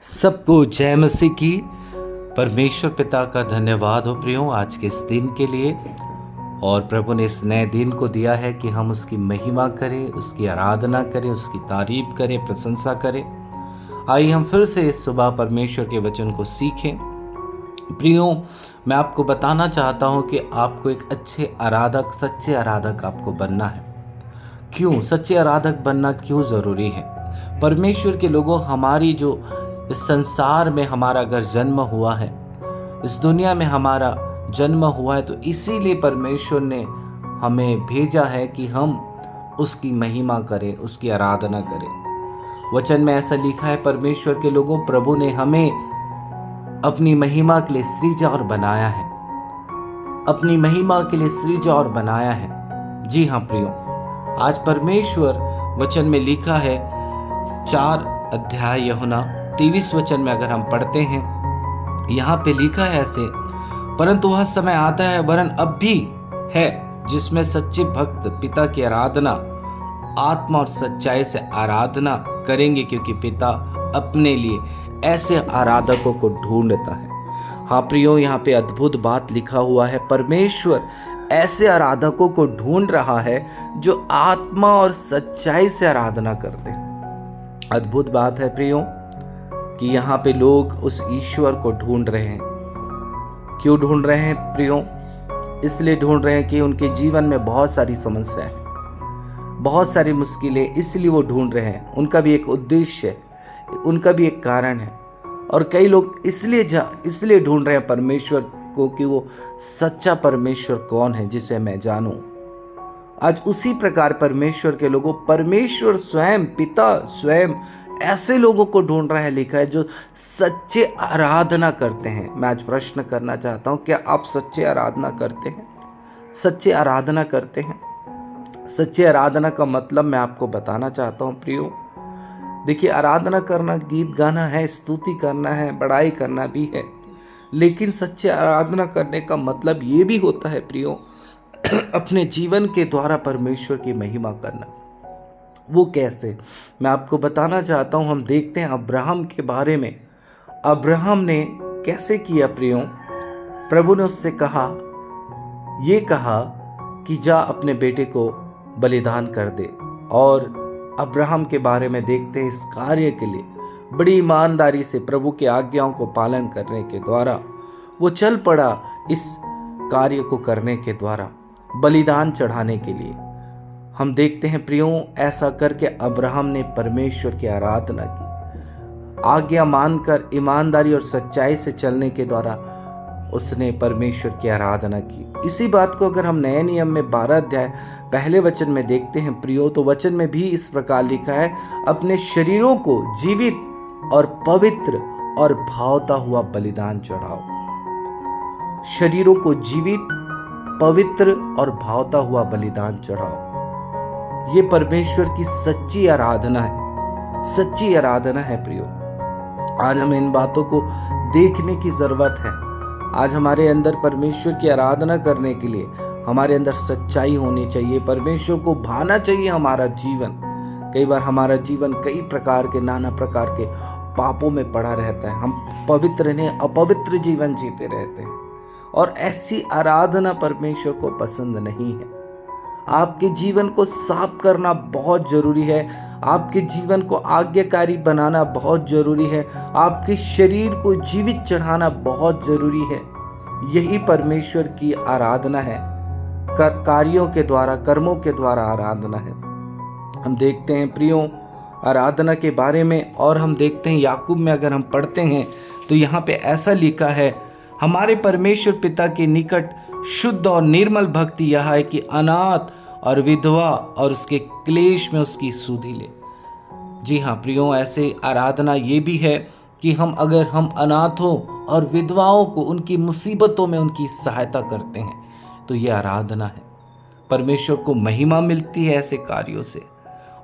सबको जय मसीह की। परमेश्वर पिता का धन्यवाद हो प्रियो आज के इस दिन के लिए। और प्रभु ने इस नए दिन को दिया है कि हम उसकी महिमा करें, उसकी आराधना करें, उसकी तारीफ करें, प्रशंसा करें। आइए हम फिर से इस सुबह परमेश्वर के वचन को सीखें। प्रियो, मैं आपको बताना चाहता हूं कि आपको एक अच्छे आराधक, सच्चे आराधक आपको बनना है। क्यों सच्चे आराधक बनना क्यों ज़रूरी है? परमेश्वर के लोगों, हमारी जो इस संसार में हमारा अगर जन्म हुआ है, इस दुनिया में हमारा जन्म हुआ है, तो इसीलिए परमेश्वर ने हमें भेजा है कि हम उसकी महिमा करें, उसकी आराधना करें। वचन में ऐसा लिखा है, परमेश्वर के लोगों, प्रभु ने हमें अपनी महिमा के लिए सृजा और बनाया है। अपनी महिमा के लिए सृजा और बनाया है। जी हाँ प्रियो, आज परमेश्वर वचन में लिखा है 4 अध्याय यूहन्ना 23 वचन में अगर हम पढ़ते हैं, यहाँ पे लिखा है ऐसे, परंतु वह समय आता है, वरन अब भी है, जिसमें सच्चे भक्त पिता की आराधना आत्मा और सच्चाई से आराधना करेंगे, क्योंकि पिता अपने लिए ऐसे आराधकों को ढूंढता है। हाँ प्रियो, यहाँ पे अद्भुत बात लिखा हुआ है, परमेश्वर ऐसे आराधकों को ढूंढ रहा है जो आत्मा और सच्चाई से आराधना करते हैं। अद्भुत बात है प्रियो कि यहाँ पे लोग उस ईश्वर को ढूंढ रहे हैं। क्यों ढूंढ रहे हैं प्रियो? इसलिए ढूंढ रहे हैं कि उनके जीवन में बहुत सारी समस्याएं, बहुत सारी मुश्किलें, इसलिए वो ढूंढ रहे हैं। उनका भी एक उद्देश्य है, उनका भी एक कारण है। और कई लोग इसलिए ढूंढ रहे हैं परमेश्वर को कि वो सच्चा परमेश्वर कौन है जिसे मैं जानूं। आज उसी प्रकार परमेश्वर के लोगों, परमेश्वर स्वयं, पिता स्वयं ऐसे लोगों को ढूंढ रहा है, लिखा है, जो सच्चे आराधना करते हैं। मैं आज प्रश्न करना चाहता हूं, क्या आप सच्चे आराधना करते हैं? सच्चे आराधना करते हैं? सच्चे आराधना का मतलब मैं आपको बताना चाहता हूं प्रियो। देखिए, आराधना करना गीत गाना है, स्तुति करना है, बड़ाई करना भी है, लेकिन सच्चे आराधना करने का मतलब ये भी होता है प्रियो, अपने जीवन के द्वारा परमेश्वर की महिमा करना। वो कैसे? मैं आपको बताना चाहता हूं। हम देखते हैं अब्राहम के बारे में। अब्राहम ने कैसे किया प्रियो? प्रभु ने उससे कहा कि जा अपने बेटे को बलिदान कर दे। और अब्राहम के बारे में देखते हैं, इस कार्य के लिए बड़ी ईमानदारी से प्रभु की आज्ञाओं को पालन करने के द्वारा वो चल पड़ा, इस कार्य को करने के द्वारा बलिदान चढ़ाने के लिए। हम देखते हैं प्रियो, ऐसा करके अब्राहम ने परमेश्वर की आराधना की। आज्ञा मानकर ईमानदारी और सच्चाई से चलने के द्वारा उसने परमेश्वर की आराधना की। इसी बात को अगर हम नए नियम में 12 अध्याय पहले वचन में देखते हैं प्रियो, तो वचन में भी इस प्रकार लिखा है, अपने शरीरों को जीवित और पवित्र और भावता हुआ बलिदान चढ़ाओ। शरीरों को जीवित, पवित्र और भावता हुआ बलिदान चढ़ाओ। ये परमेश्वर की सच्ची आराधना है, सच्ची आराधना है प्रियो। आज हमें इन बातों को देखने की जरूरत है। आज हमारे अंदर परमेश्वर की आराधना करने के लिए हमारे अंदर सच्चाई होनी चाहिए, परमेश्वर को भाना चाहिए हमारा जीवन। कई बार हमारा जीवन कई प्रकार के, नाना प्रकार के पापों में पड़ा रहता है। हम पवित्र नहीं, अपवित्र जीवन जीते रहते हैं, और ऐसी आराधना परमेश्वर को पसंद नहीं है। आपके जीवन को साफ करना बहुत जरूरी है, आपके जीवन को आज्ञाकारी बनाना बहुत जरूरी है, आपके शरीर को जीवित चढ़ाना बहुत जरूरी है। यही परमेश्वर की आराधना है, कार्यों के द्वारा, कर्मों के द्वारा आराधना है। हम देखते हैं प्रियो आराधना के बारे में, और हम देखते हैं याकूब में अगर हम पढ़ते हैं तो यहाँ पे ऐसा लिखा है, हमारे परमेश्वर पिता के निकट शुद्ध और निर्मल भक्ति यह है कि अनाथ और विधवा और उसके क्लेश में उसकी सुधि ले। जी हाँ प्रियो, ऐसे आराधना ये भी है कि अगर हम अनाथों और विधवाओं को उनकी मुसीबतों में उनकी सहायता करते हैं, तो ये आराधना है। परमेश्वर को महिमा मिलती है ऐसे कार्यों से।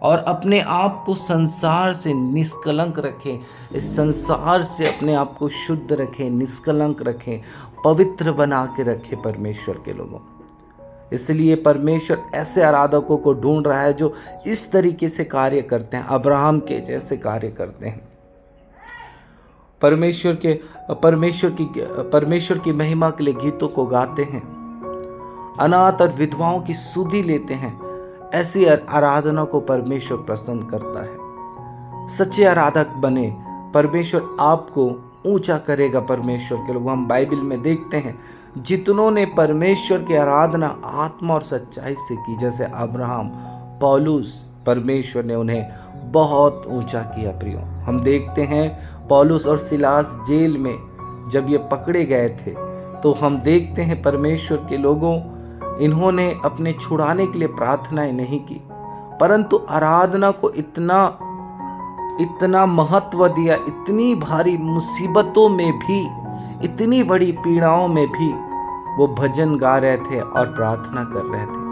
और अपने आप को संसार से निष्कलंक रखें, इस संसार से अपने आप को शुद्ध रखें, निष्कलंक रखें, पवित्र बना के रखें परमेश्वर के लोगों। इसलिए परमेश्वर ऐसे आराधकों को ढूंढ रहा है जो इस तरीके से कार्य करते हैं, अब्राहम के जैसे कार्य करते हैं। परमेश्वर की महिमा के लिए गीतों को गाते हैं, अनाथ और विधवाओं की सुधि लेते हैं, ऐसी आराधना को परमेश्वर पसंद करता है। सच्चे आराधक बने, परमेश्वर आपको ऊंचा करेगा। परमेश्वर के लोग, हम बाइबल में देखते हैं जितनों ने परमेश्वर की आराधना आत्मा और सच्चाई से की, जैसे अब्राहम, पौलुस, परमेश्वर ने उन्हें बहुत ऊंचा किया। प्रियो, हम देखते हैं पौलुस और सिलास जेल में जब ये पकड़े गए थे, तो हम देखते हैं परमेश्वर के लोगों, इन्होंने अपने छुड़ाने के लिए प्रार्थनाएं नहीं की, परंतु आराधना को इतना महत्व दिया। इतनी भारी मुसीबतों में भी, इतनी बड़ी पीड़ाओं में भी वो भजन गा रहे थे और प्रार्थना कर रहे थे,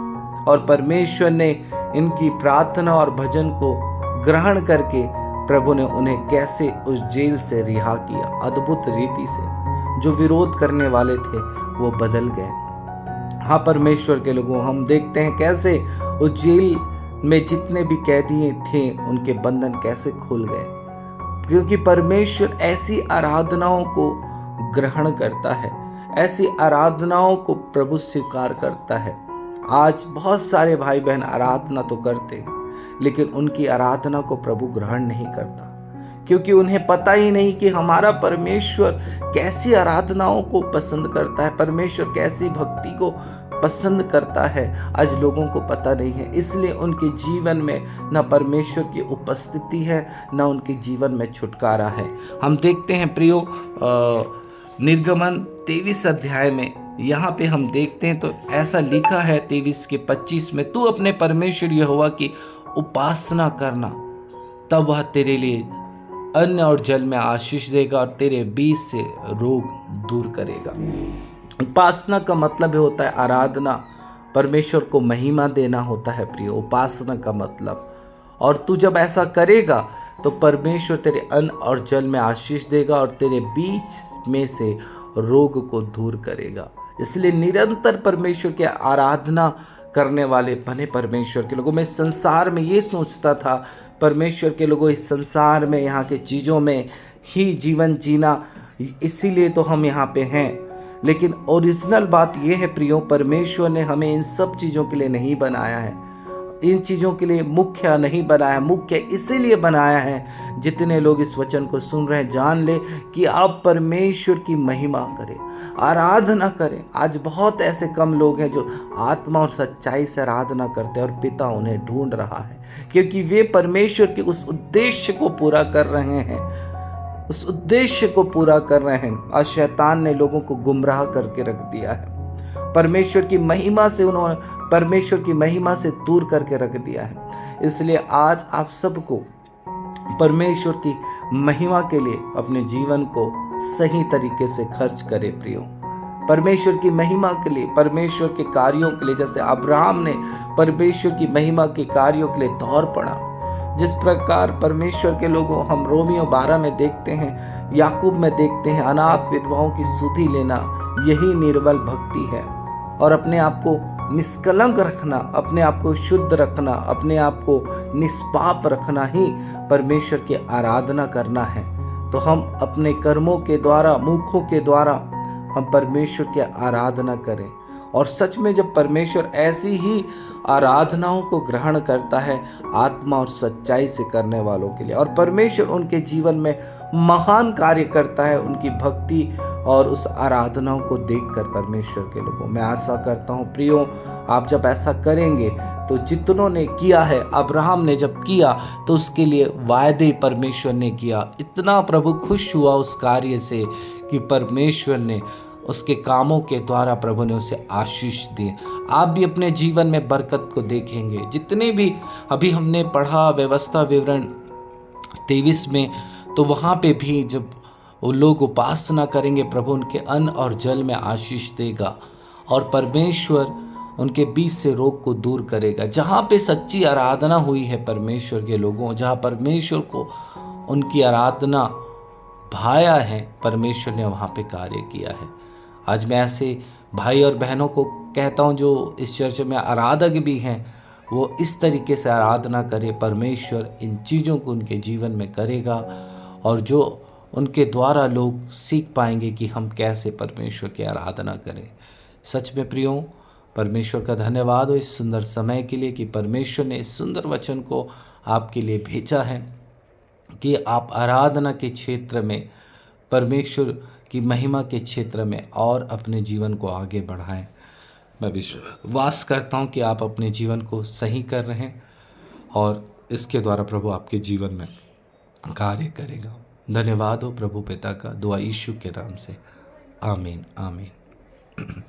और परमेश्वर ने इनकी प्रार्थना और भजन को ग्रहण करके प्रभु ने उन्हें कैसे उस जेल से रिहा किया। अद्भुत रीति से जो विरोध करने वाले थे वो बदल गए। हाँ परमेश्वर के लोगों, हम देखते हैं कैसे उस जेल में जितने भी कैदी थे उनके बंधन कैसे खुल गए, क्योंकि परमेश्वर ऐसी आराधनाओं को ग्रहण करता है, ऐसी आराधनाओं को प्रभु स्वीकार करता है। आज बहुत सारे भाई बहन आराधना तो करते हैं, लेकिन उनकी आराधना को प्रभु ग्रहण नहीं करता, क्योंकि उन्हें पता ही नहीं कि हमारा परमेश्वर कैसी आराधनाओं को पसंद करता है, परमेश्वर कैसी भक्ति को पसंद करता है। आज लोगों को पता नहीं है, इसलिए उनके जीवन में न परमेश्वर की उपस्थिति है, न उनके जीवन में छुटकारा है। हम देखते हैं प्रियो, निर्गमन 23 अध्याय में यहाँ पे हम देखते हैं तो ऐसा लिखा है 23 के 25 में, तू अपने परमेश्वर यहोवा की उपासना करना, तब वह तेरे लिए अन्न और जल में आशीष देगा और तेरे बीच से रोग दूर करेगा। उपासना का मतलब होता है आराधना, परमेश्वर को महिमा देना होता है प्रिय, उपासना का मतलब। और तू जब ऐसा करेगा तो परमेश्वर तेरे अन्न और जल में आशीष देगा और तेरे बीच में से रोग को दूर करेगा। इसलिए निरंतर परमेश्वर की आराधना करने वाले बने परमेश्वर के लोगों। मैं संसार में ये सोचता था, परमेश्वर के लोगों, इस संसार में यहाँ के चीज़ों में ही जीवन जीना, इसीलिए तो हम यहाँ पे हैं। लेकिन ओरिजिनल बात यह है प्रियो, परमेश्वर ने हमें इन सब चीज़ों के लिए नहीं बनाया है, इन चीज़ों के लिए मुख्य नहीं बनाया। मुख्य इसीलिए बनाया है, जितने लोग इस वचन को सुन रहे हैं जान ले कि आप परमेश्वर की महिमा करें, आराधना करें। आज बहुत ऐसे कम लोग हैं जो आत्मा और सच्चाई से आराधना करते हैं, और पिता उन्हें ढूंढ रहा है, क्योंकि वे परमेश्वर के उस उद्देश्य को पूरा कर रहे हैं, उस उद्देश्य को पूरा कर रहे हैं। आज शैतान ने लोगों को गुमराह करके रख दिया है, परमेश्वर की महिमा से उन्होंने परमेश्वर की महिमा से दूर करके रख दिया है। इसलिए आज आप सबको परमेश्वर की महिमा के लिए अपने जीवन को सही तरीके से खर्च करें प्रियो। परमेश्वर की महिमा के लिए, परमेश्वर के कार्यों के लिए, जैसे अब्राहम ने परमेश्वर की महिमा के कार्यों के लिए दौड़ पड़ा, जिस प्रकार परमेश्वर के लोगों हम रोमियो 12 में देखते हैं, याकूब में देखते हैं, अनाथ विधवाओं की सुधि लेना यही निर्मल भक्ति है। और अपने आप को निष्कलंक रखना, अपने आप को शुद्ध रखना, अपने आप को निष्पाप रखना ही परमेश्वर की आराधना करना है। तो हम अपने कर्मों के द्वारा, मुखों के द्वारा हम परमेश्वर की आराधना करें। और सच में जब परमेश्वर ऐसी ही आराधनाओं को ग्रहण करता है आत्मा और सच्चाई से करने वालों के लिए, और परमेश्वर उनके जीवन में महान कार्य करता है, उनकी भक्ति और उस आराधनाओं को देखकर परमेश्वर के लोगों। मैं आशा करता हूँ प्रियो, आप जब ऐसा करेंगे तो जितनों ने किया है, अब्राहम ने जब किया तो उसके लिए वायदे परमेश्वर ने किया। इतना प्रभु खुश हुआ उस कार्य से कि परमेश्वर ने उसके कामों के द्वारा प्रभु ने उसे आशीष दी। आप भी अपने जीवन में बरकत को देखेंगे। जितने भी अभी हमने पढ़ा व्यवस्था विवरण 23 में, तो वहाँ पे भी जब वो लोग उपासना करेंगे, प्रभु उनके अन्न और जल में आशीष देगा और परमेश्वर उनके बीच से रोग को दूर करेगा। जहाँ पे सच्ची आराधना हुई है परमेश्वर के लोगों, जहाँ परमेश्वर को उनकी आराधना भाया है, परमेश्वर ने वहाँ पे कार्य किया है। आज मैं ऐसे भाई और बहनों को कहता हूँ जो इस चर्च में आराधक भी हैं, वो इस तरीके से आराधना करें, परमेश्वर इन चीज़ों को उनके जीवन में करेगा। और जो उनके द्वारा लोग सीख पाएंगे कि हम कैसे परमेश्वर की आराधना करें। सच में प्रियो, परमेश्वर का धन्यवाद हो इस सुंदर समय के लिए कि परमेश्वर ने इस सुंदर वचन को आपके लिए भेजा है कि आप आराधना के क्षेत्र में, परमेश्वर की महिमा के क्षेत्र में और अपने जीवन को आगे बढ़ाएं। मैं विश्वास करता हूं कि आप अपने जीवन को सही कर रहे हैं और इसके द्वारा प्रभु आपके जीवन में कार्य करेगा। धन्यवाद हो प्रभु पिता का। दुआ यीशु के नाम से, आमीन आमीन।